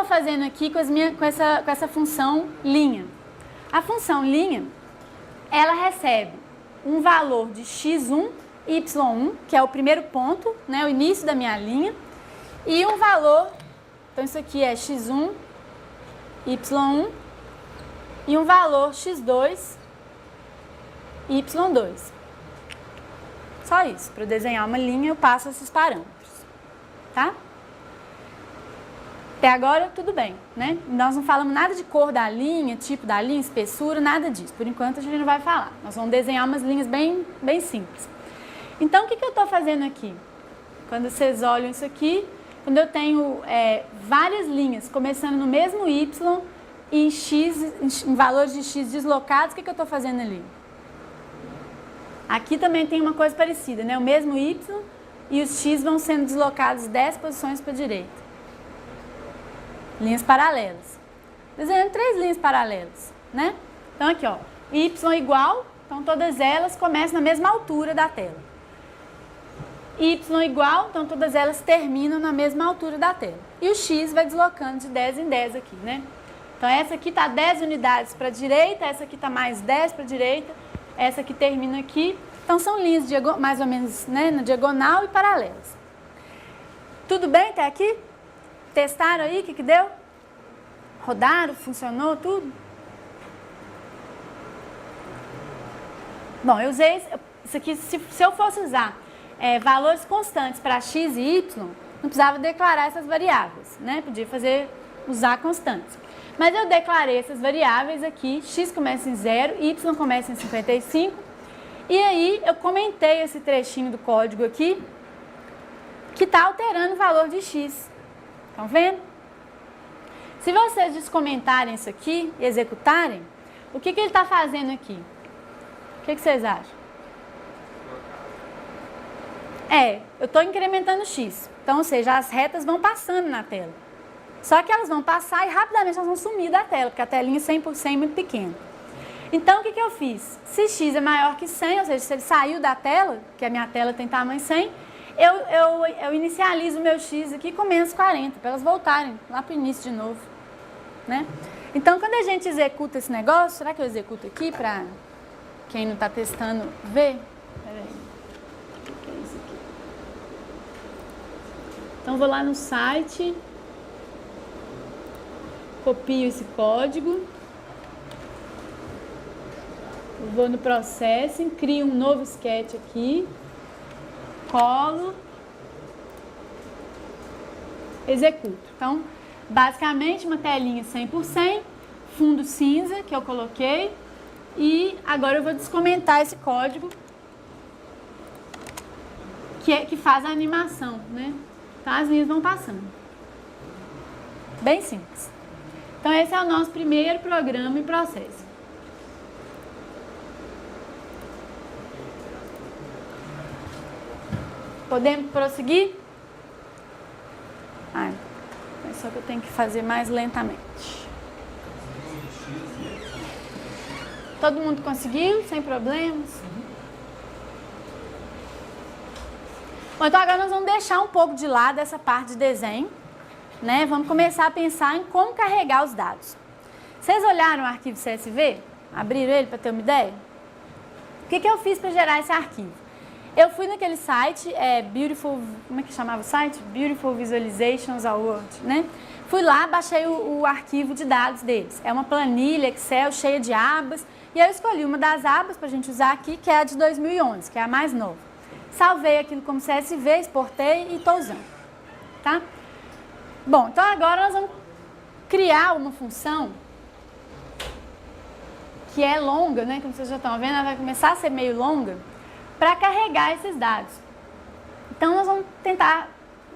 estou fazendo aqui com essa função linha? A função linha, ela recebe um valor de x1, y1, que é o primeiro ponto, né, o início da minha linha, e um valor, então isso aqui é x1, y1, e um valor x2, y2. Só isso. Para eu desenhar uma linha, eu passo esses parâmetros. Tá? Até agora, tudo bem, né? Nós não falamos nada de cor da linha, tipo da linha, espessura, nada disso. Por enquanto, a gente não vai falar. Nós vamos desenhar umas linhas bem simples. Então, o que eu estou fazendo aqui? Quando vocês olham isso aqui, quando eu tenho várias linhas começando no mesmo y e em valores de x deslocados, o que eu estou fazendo ali? Aqui também tem uma coisa parecida, né? O mesmo y e os x vão sendo deslocados 10 posições para a direita. Linhas paralelas. Desenhando 3 linhas paralelas, né? Então aqui, ó, y igual, então todas elas começam na mesma altura da tela. Y igual, então todas elas terminam na mesma altura da tela. E o x vai deslocando de 10 em 10 aqui, né? Então essa aqui está 10 unidades para a direita, essa aqui está mais 10 para a direita, essa aqui termina aqui. Então são linhas mais ou menos, né, na diagonal e paralelas. Tudo bem até aqui? Testaram aí o que deu? Rodaram, funcionou tudo? Bom, eu usei isso aqui, se eu fosse usar valores constantes para x e y, não precisava declarar essas variáveis, né? Podia usar constantes. Mas eu declarei essas variáveis aqui, x começa em 0, y começa em 55, e aí eu comentei esse trechinho do código aqui, que está alterando o valor de x. Estão vendo? Se vocês descomentarem isso aqui e executarem, o que ele está fazendo aqui? O que vocês acham? Eu estou incrementando x. Então, ou seja, as retas vão passando na tela. Só que elas vão passar e rapidamente elas vão sumir da tela, porque a telinha 100% é muito pequena. Então, o que eu fiz? Se x é maior que 100, ou seja, se ele saiu da tela, que a minha tela tem tamanho 100, eu inicializo o meu x aqui com menos 40, para elas voltarem lá para o início de novo. Né? Então, quando a gente executa esse negócio, será que eu executo aqui para quem não está testando ver? Peraí. O que é isso aqui? Então, vou lá no site, copio esse código, vou no Processing, crio um novo sketch aqui, colo, executo. Então, basicamente, uma telinha 100%, fundo cinza que eu coloquei, e agora eu vou descomentar esse código que faz a animação, né? Então, as linhas vão passando. Bem simples. Então, esse é o nosso primeiro programa em processo. Podemos prosseguir? É só que eu tenho que fazer mais lentamente. Todo mundo conseguiu? Sem problemas? Bom, então agora nós vamos deixar um pouco de lado essa parte de desenho, né? Vamos começar a pensar em como carregar os dados. Vocês olharam o arquivo CSV? Abriram ele para ter uma ideia? O que eu fiz para gerar esse arquivo? Eu fui naquele site, como é que chamava o site? Beautiful Visualizations Award, né? Fui lá, baixei o arquivo de dados deles. É uma planilha Excel cheia de abas, e eu escolhi uma das abas para a gente usar aqui, que é a de 2011, que é a mais nova. Salvei aquilo como CSV, exportei e estou usando, tá? Bom, então agora nós vamos criar uma função que é longa, né? Como vocês já estão vendo, ela vai começar a ser meio longa, para carregar esses dados. Então, nós vamos tentar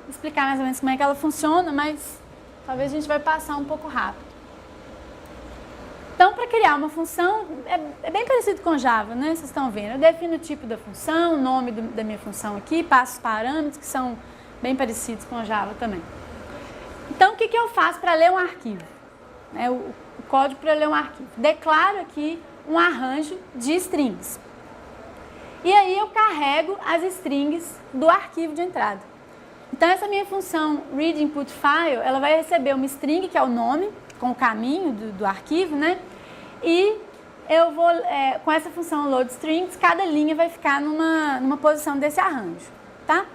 explicar mais ou menos como é que ela funciona, mas talvez a gente vai passar um pouco rápido. Então, para criar uma função, é bem parecido com Java, né? Vocês estão vendo. Eu defino o tipo da função, o nome da minha função aqui, passo os parâmetros, que são bem parecidos com Java também. Então, o que eu faço para ler um arquivo? O código para ler um arquivo. Declaro aqui um arranjo de strings. E aí eu carrego as strings do arquivo de entrada. Então, essa minha função readInputFile, ela vai receber uma string, que é o nome, com o caminho do arquivo, né? E eu vou, com essa função loadStrings, cada linha vai ficar numa posição desse arranjo, tá?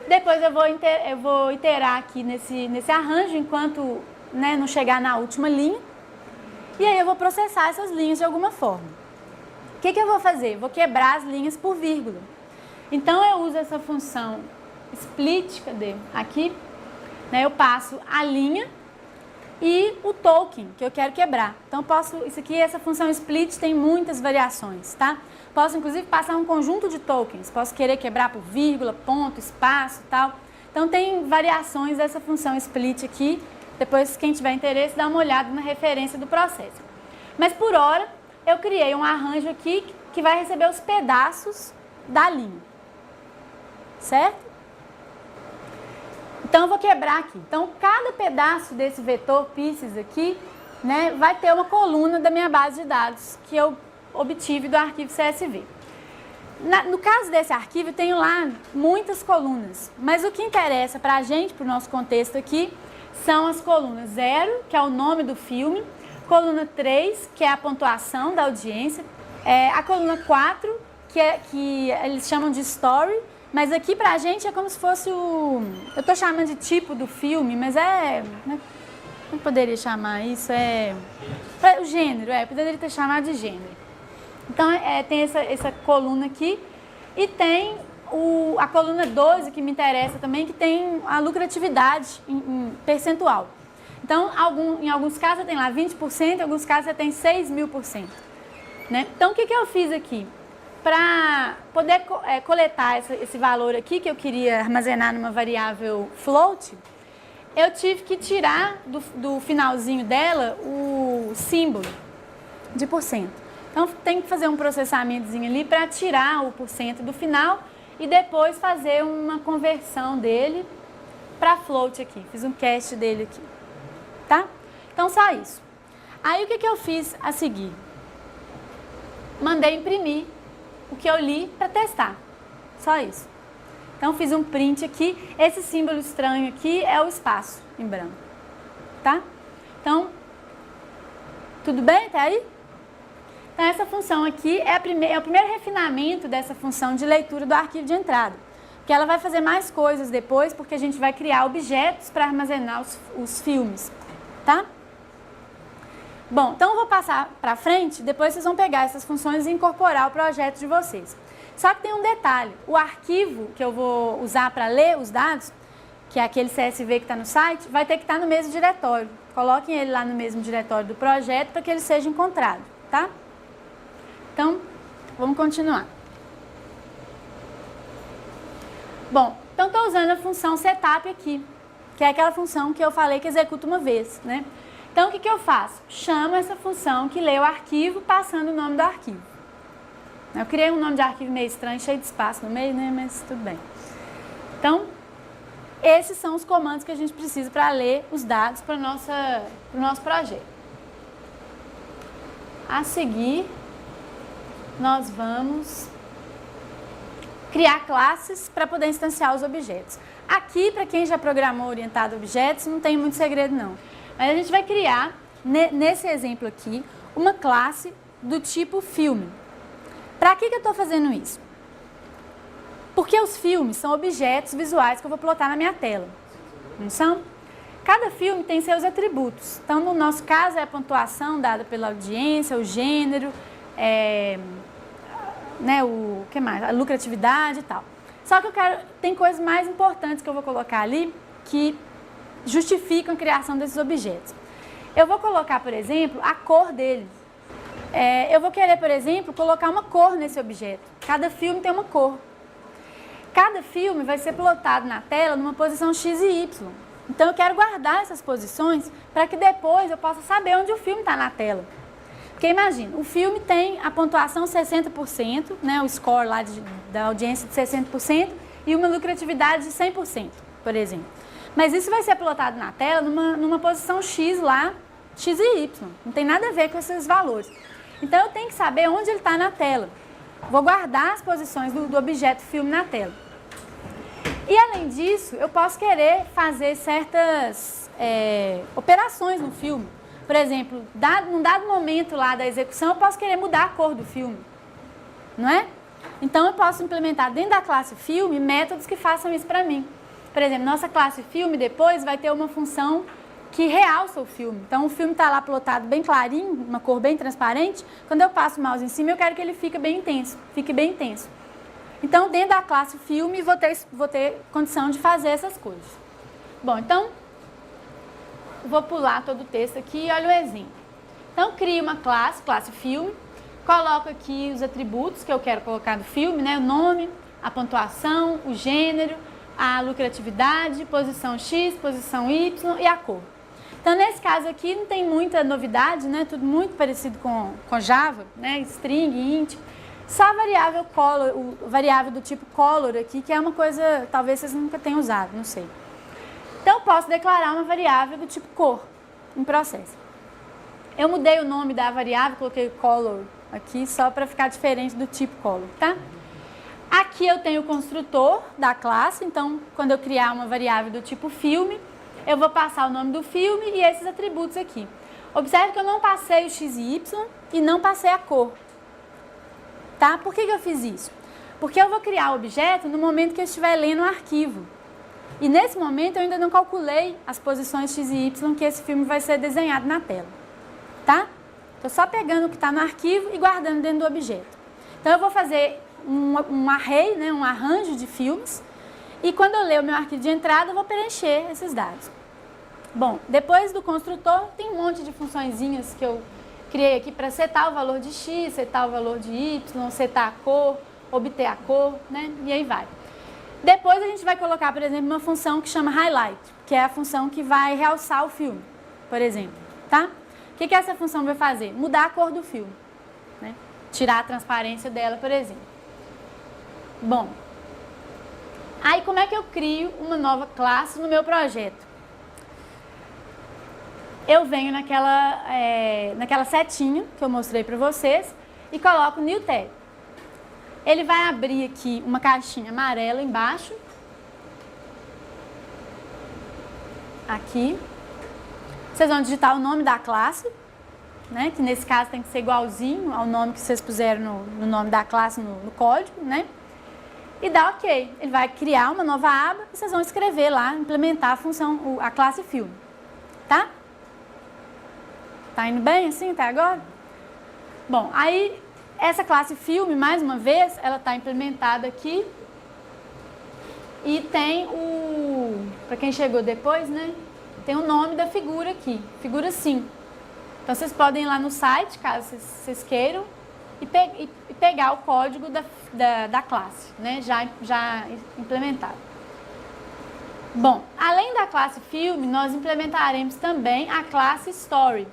Depois eu vou iterar aqui nesse arranjo, enquanto, né, não chegar na última linha. E aí eu vou processar essas linhas de alguma forma. O que eu vou fazer? Vou quebrar as linhas por vírgula. Então, eu uso essa função split, cadê? Aqui, né, eu passo a linha e o token que eu quero quebrar. Então, isso aqui, essa função split tem muitas variações, tá? Posso, inclusive, passar um conjunto de tokens. Posso querer quebrar por vírgula, ponto, espaço e tal. Então, tem variações dessa função split aqui. Depois, quem tiver interesse, dá uma olhada na referência do processo. Mas, por hora, eu criei um arranjo aqui que vai receber os pedaços da linha. Certo? Então, eu vou quebrar aqui. Então, cada pedaço desse vetor pieces aqui, né, vai ter uma coluna da minha base de dados que eu obtive do arquivo CSV. No caso desse arquivo, eu tenho lá muitas colunas. Mas o que interessa para a gente, para o nosso contexto aqui, são as colunas 0, que é o nome do filme, coluna 3, que é a pontuação da audiência, a coluna 4, que eles chamam de story, mas aqui pra gente é como se fosse eu tô chamando de tipo do filme, mas como poderia chamar isso? O gênero, poderia ter chamado de gênero. Então, tem essa coluna aqui e tem a coluna 12, que me interessa também, que tem a lucratividade em percentual. Então, em alguns casos você tem lá 20%, em alguns casos você tem 6.000%. Né? Então, o que eu fiz aqui? Para poder coletar esse valor aqui, que eu queria armazenar numa variável float, eu tive que tirar do finalzinho dela o símbolo de %. Então, tem que fazer um processamentozinho ali para tirar o % do final e depois fazer uma conversão dele para float aqui. Fiz um cast dele aqui, tá? Então, só isso. Aí, o que eu fiz a seguir? Mandei imprimir o que eu li para testar. Só isso. Então, fiz um print aqui. Esse símbolo estranho aqui é o espaço em branco, tá? Então, tudo bem até aí? Então, essa função aqui é o primeiro refinamento dessa função de leitura do arquivo de entrada. Que ela vai fazer mais coisas depois, porque a gente vai criar objetos para armazenar os filmes, tá? Bom, então eu vou passar para frente, depois vocês vão pegar essas funções e incorporar o projeto de vocês. Só que tem um detalhe, o arquivo que eu vou usar para ler os dados, que é aquele CSV que está no site, vai ter que estar no mesmo diretório. Coloquem ele lá no mesmo diretório do projeto para que ele seja encontrado, tá? Então, vamos continuar. Bom, então estou usando a função setup aqui, que é aquela função que eu falei que executa uma vez, né? Então, o que eu faço? Chamo essa função que lê o arquivo passando o nome do arquivo. Eu criei um nome de arquivo meio estranho, cheio de espaço no meio, né? Mas tudo bem. Então, esses são os comandos que a gente precisa para ler os dados para o nosso projeto. A seguir, nós vamos criar classes para poder instanciar os objetos. Aqui, para quem já programou orientado a objetos, não tem muito segredo não. Mas a gente vai criar, nesse exemplo aqui, uma classe do tipo filme. Para que eu estou fazendo isso? Porque os filmes são objetos visuais que eu vou plotar na minha tela. Não são? Cada filme tem seus atributos. Então, no nosso caso, é a pontuação dada pela audiência, o gênero, o que mais? A lucratividade e tal. Só que tem coisas mais importantes que eu vou colocar ali que justificam a criação desses objetos. Eu vou colocar, por exemplo, a cor dele. Eu vou querer, por exemplo, colocar uma cor nesse objeto. Cada filme tem uma cor. Cada filme vai ser plotado na tela numa posição X e Y. Então, eu quero guardar essas posições para que depois eu possa saber onde o filme está na tela. Porque imagina, o filme tem a pontuação 60%, né, o score lá da audiência de 60% e uma lucratividade de 100%, por exemplo. Mas isso vai ser plotado na tela numa posição X lá, X e Y. Não tem nada a ver com esses valores. Então, eu tenho que saber onde ele está na tela. Vou guardar as posições do objeto filme na tela. E além disso, eu posso querer fazer certas operações no filme. Por exemplo, num dado momento lá da execução, eu posso querer mudar a cor do filme, não é? Então eu posso implementar dentro da classe filme métodos que façam isso para mim. Por exemplo, nossa classe filme depois vai ter uma função que realça o filme. Então o filme está lá plotado bem clarinho, uma cor bem transparente. Quando eu passo o mouse em cima, eu quero que ele fique bem intenso. Então, dentro da classe filme, vou ter condição de fazer essas coisas. Bom, então, vou pular todo o texto aqui e olha o exemplo. Então, crio uma classe filme, coloco aqui os atributos que eu quero colocar no filme, né? O nome, a pontuação, o gênero, a lucratividade, posição X, posição Y e a cor. Então, nesse caso aqui, não tem muita novidade, né? Tudo muito parecido com Java, né? String, int. Só a variável color, o variável do tipo color aqui, que é uma coisa, talvez vocês nunca tenham usado, não sei. Então, eu posso declarar uma variável do tipo cor em processo. Eu mudei o nome da variável, coloquei color aqui, só para ficar diferente do tipo color, tá? Aqui eu tenho o construtor da classe, então, quando eu criar uma variável do tipo filme, eu vou passar o nome do filme e esses atributos aqui. Observe que eu não passei o x e y e não passei a cor. Tá? Por que eu fiz isso? Porque eu vou criar o objeto no momento que eu estiver lendo o arquivo. E nesse momento eu ainda não calculei as posições x e y que esse filme vai ser desenhado na tela. Tá? Estou só pegando o que está no arquivo e guardando dentro do objeto. Então eu vou fazer um array, né, um arranjo de filmes. E quando eu ler o meu arquivo de entrada, eu vou preencher esses dados. Bom, depois do construtor, tem um monte de funçõezinhas que eu criei aqui para setar o valor de x, setar o valor de y, setar a cor, obter a cor, né? E aí vai. Depois a gente vai colocar, por exemplo, uma função que chama highlight, que é a função que vai realçar o filme, por exemplo, tá? O que essa função vai fazer? Mudar a cor do filme, né? Tirar a transparência dela, por exemplo. Bom, aí como é que eu crio uma nova classe no meu projeto? Eu venho naquela setinha que eu mostrei para vocês e coloco New Tab. Ele vai abrir aqui uma caixinha amarela embaixo. Aqui. Vocês vão digitar o nome da classe, né? Que nesse caso tem que ser igualzinho ao nome que vocês puseram no nome da classe no código, né? E dá OK. Ele vai criar uma nova aba e vocês vão escrever lá, implementar a função, a classe filme. Tá? Tá indo bem assim até agora? Bom, aí essa classe filme, mais uma vez, ela está implementada aqui. E tem para quem chegou depois, né? Tem o nome da figura aqui, figura sim. Então vocês podem ir lá no site, caso vocês queiram, e pegar o código da classe, né? Já implementado. Bom, além da classe filme, nós implementaremos também a classe story,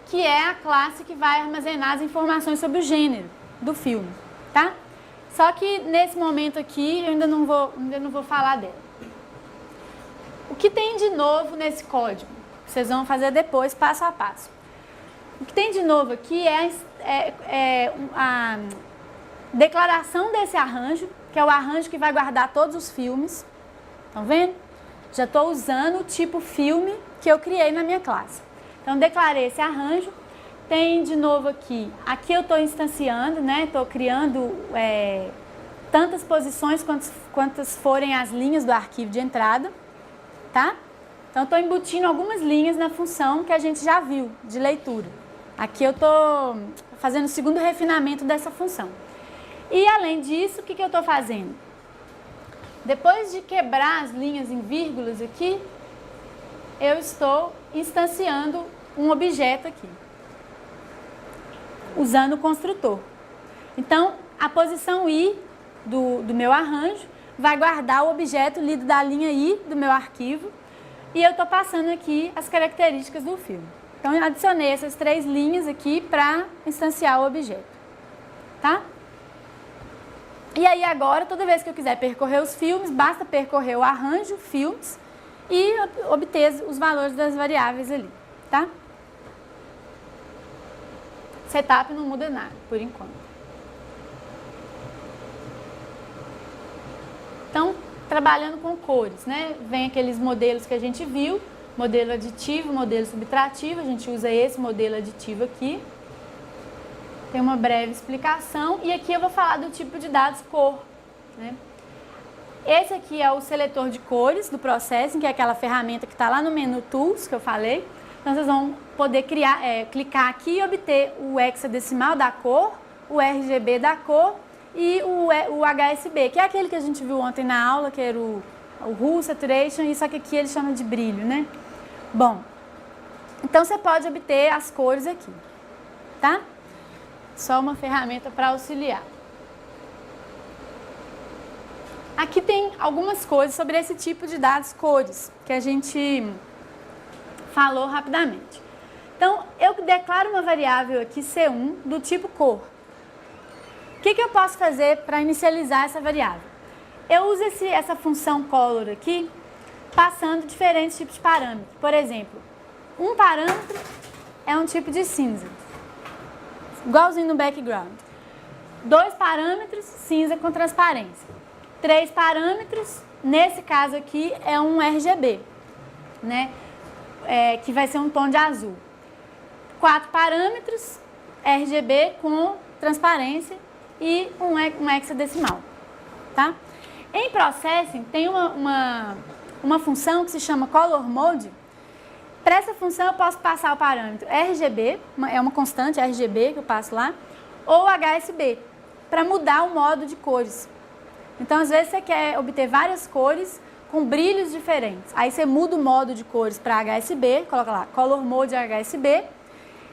que é a classe que vai armazenar as informações sobre o gênero do filme, tá? Só que nesse momento aqui eu ainda não vou falar dela. O que tem de novo nesse código? Vocês vão fazer depois, passo a passo. O que tem de novo aqui é a declaração desse arranjo, que é o arranjo que vai guardar todos os filmes. Estão vendo? Já estou usando o tipo filme que eu criei na minha classe. Então, declarei esse arranjo. Tem de novo aqui eu estou instanciando, né? Estou criando tantas posições quantas forem as linhas do arquivo de entrada, tá? Então, estou embutindo algumas linhas na função que a gente já viu, de leitura. Aqui eu estou fazendo o segundo refinamento dessa função. E, além disso, o que eu estou fazendo? Depois de quebrar as linhas em vírgulas aqui, eu estou instanciando um objeto aqui, usando o construtor. Então, a posição I do meu arranjo vai guardar o objeto lido da linha I do meu arquivo e eu estou passando aqui as características do filme. Então, eu adicionei essas 3 linhas aqui para instanciar o objeto, tá? E aí agora, toda vez que eu quiser percorrer os filmes, basta percorrer o arranjo, filmes, e obter os valores das variáveis ali, tá? Setup não muda nada, por enquanto. Então, trabalhando com cores, né? Vem aqueles modelos que a gente viu, modelo aditivo, modelo subtrativo, a gente usa esse modelo aditivo aqui. Tem uma breve explicação e aqui eu vou falar do tipo de dados cor, né? Esse aqui é o seletor de cores do Processing, que é aquela ferramenta que está lá no menu Tools, que eu falei. Então, vocês vão poder clicar aqui e obter o hexadecimal da cor, o RGB da cor e o HSB, que é aquele que a gente viu ontem na aula, que era o Hue, Saturation, e só que aqui ele chama de brilho, né? Bom, então você pode obter as cores aqui, tá? Só uma ferramenta para auxiliar. Aqui tem algumas coisas sobre esse tipo de dados cores, que a gente falou rapidamente. Então, eu declaro uma variável aqui, C1, do tipo cor. O que eu posso fazer para inicializar essa variável? Eu uso essa função color aqui, passando diferentes tipos de parâmetros. Por exemplo, um parâmetro é um tipo de cinza, igualzinho no background. 2 parâmetros, cinza com transparência. 3 parâmetros, nesse caso aqui, é um RGB, né? Que vai ser um tom de azul. 4 parâmetros, RGB com transparência e um hexadecimal, tá? Em Processing, tem uma função que se chama Color Mode. Para essa função, eu posso passar o parâmetro RGB, é uma constante RGB que eu passo lá, ou HSB, para mudar o modo de cores. Então, às vezes, você quer obter várias cores com brilhos diferentes. Aí, você muda o modo de cores para HSB, coloca lá, Color Mode HSB,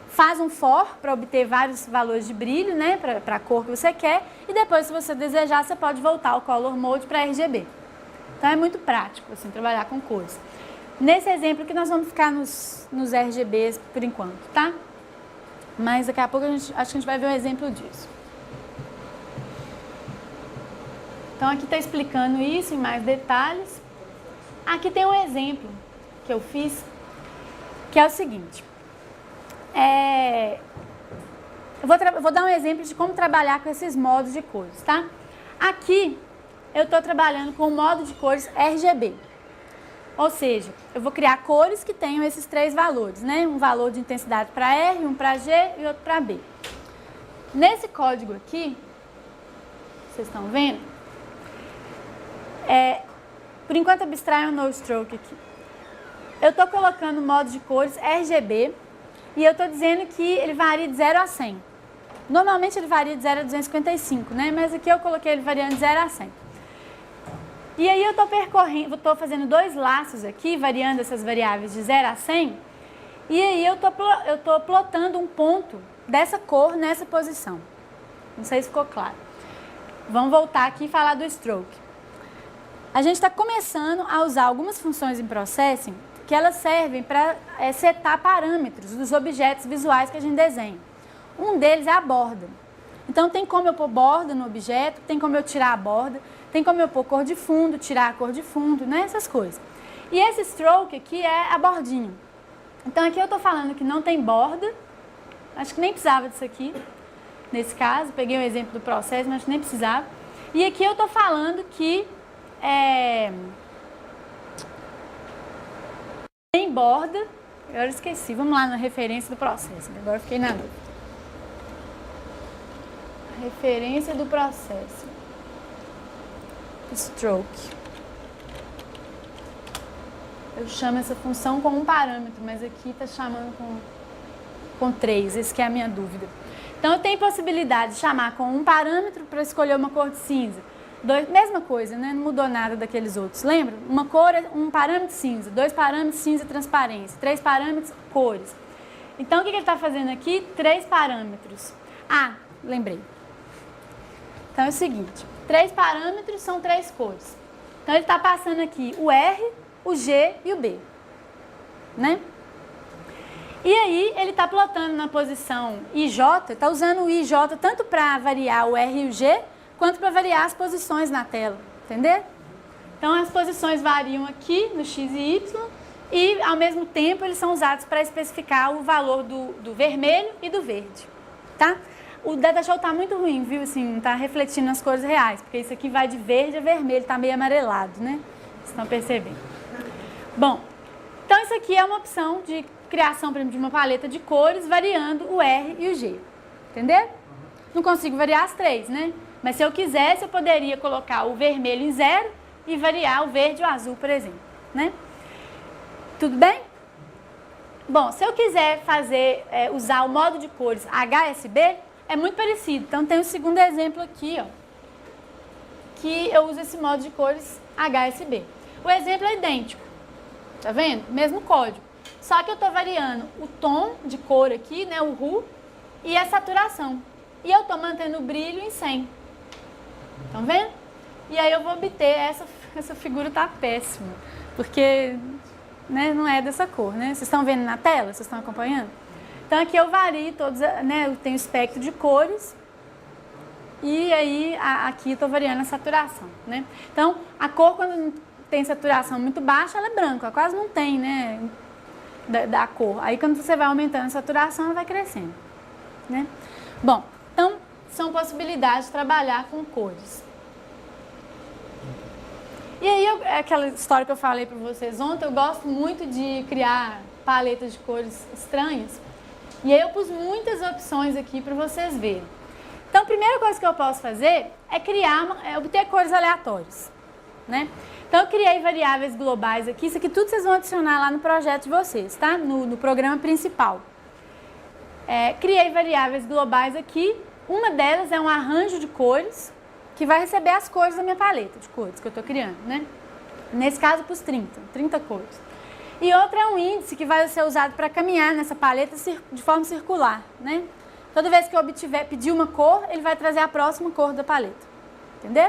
faz um for para obter vários valores de brilho, né, para a cor que você quer, e depois, se você desejar, você pode voltar o Color Mode para RGB. Então, é muito prático, assim, trabalhar com cores. Nesse exemplo que nós vamos ficar nos RGBs por enquanto, tá? Mas daqui a pouco acho que a gente vai ver um exemplo disso. Então, aqui está explicando isso em mais detalhes. Aqui tem um exemplo que eu fiz, que é o seguinte. Eu vou dar um exemplo de como trabalhar com esses modos de cores, tá? Aqui, eu estou trabalhando com o modo de cores RGB. Ou seja, eu vou criar cores que tenham esses 3 valores, né? Um valor de intensidade para R, um para G e outro para B. Nesse código aqui, vocês estão vendo? Por enquanto, abstrai um no stroke aqui. Eu estou colocando o modo de cores RGB e eu estou dizendo que ele varia de 0 a 100. Normalmente ele varia de 0 a 255, né? Mas aqui eu coloquei ele variando de 0 a 100. E aí eu estou fazendo 2 laços aqui, variando essas variáveis de 0 a 100. E aí eu estou plotando um ponto dessa cor nessa posição. Não sei se ficou claro. Vamos voltar aqui e falar do stroke. A gente está começando a usar algumas funções em Processing que elas servem para setar parâmetros dos objetos visuais que a gente desenha. Um deles é a borda. Então, tem como eu pôr borda no objeto, tem como eu tirar a borda, tem como eu pôr cor de fundo, tirar a cor de fundo, né? Essas coisas. E esse stroke aqui é a bordinha. Então, aqui eu estou falando que não tem borda, acho que nem precisava disso aqui, nesse caso, peguei um exemplo do processo, mas acho que nem precisava. E aqui eu estou falando que tem borda, agora esqueci, vamos lá na referência do processo, agora fiquei na dúvida. Referência do processo. Stroke. Eu chamo essa função com um parâmetro, mas aqui está chamando com 3, esse que é a minha dúvida. Então, eu tenho possibilidade de chamar com um parâmetro para escolher uma cor de cinza. Mesma coisa, né? Não mudou nada daqueles outros. Lembra? Uma cor, um parâmetro cinza, 2 parâmetros cinza transparência, 3 parâmetros cores. Então, o que ele está fazendo aqui? 3 parâmetros. Ah, lembrei. Então, é o seguinte, 3 parâmetros são 3 cores. Então, ele está passando aqui o R, o G e o B, né? E aí, ele está plotando na posição IJ, está usando o IJ tanto para variar o R e o G, quanto para variar as posições na tela, entendeu? Então, as posições variam aqui no X e Y e, ao mesmo tempo, eles são usados para especificar o valor do vermelho e do verde, tá? O data show tá muito ruim, viu? Assim, não tá refletindo nas cores reais, porque isso aqui vai de verde a vermelho, tá meio amarelado, né? Vocês estão percebendo. Bom, então isso aqui é uma opção de criação, por exemplo, de uma paleta de cores, variando o R e o G. Entendeu? Não consigo variar as três, né? Mas se eu quisesse, eu poderia colocar o vermelho em 0 e variar o verde e o azul, por exemplo, né? Tudo bem? Bom, se eu quiser fazer, usar o modo de cores HSB, é muito parecido. Então, tem o segundo exemplo aqui, ó, que eu uso esse modo de cores HSB. O exemplo é idêntico, tá vendo? Mesmo código. Só que eu estou variando o tom de cor aqui, né, o RU, e a saturação. E eu estou mantendo o brilho em 100. Estão vendo? E aí eu vou obter, essa figura tá péssima, porque, né, não é dessa cor, né? Vocês estão vendo na tela? Vocês estão acompanhando? Então aqui eu vario todos, né, eu tenho o espectro de cores e aí aqui eu estou variando a saturação, né? Então a cor, quando tem saturação muito baixa, ela é branca, quase não tem, né, da cor. Aí quando você vai aumentando a saturação, ela vai crescendo, né? Bom, então são possibilidades de trabalhar com cores. E aí, aquela história que eu falei para vocês ontem, eu gosto muito de criar paletas de cores estranhas. E aí eu pus muitas opções aqui para vocês verem. Então, a primeira coisa que eu posso fazer é obter cores aleatórias, né? Então, eu criei variáveis globais aqui. Isso aqui tudo vocês vão adicionar lá no projeto de vocês, tá? No programa principal. Criei variáveis globais aqui. Uma delas é um arranjo de cores, que vai receber as cores da minha paleta de cores que eu estou criando, né? Nesse caso, pus 30 cores. E outra é um índice que vai ser usado para caminhar nessa paleta de forma circular, né? Toda vez que eu pedir uma cor, ele vai trazer a próxima cor da paleta, entendeu?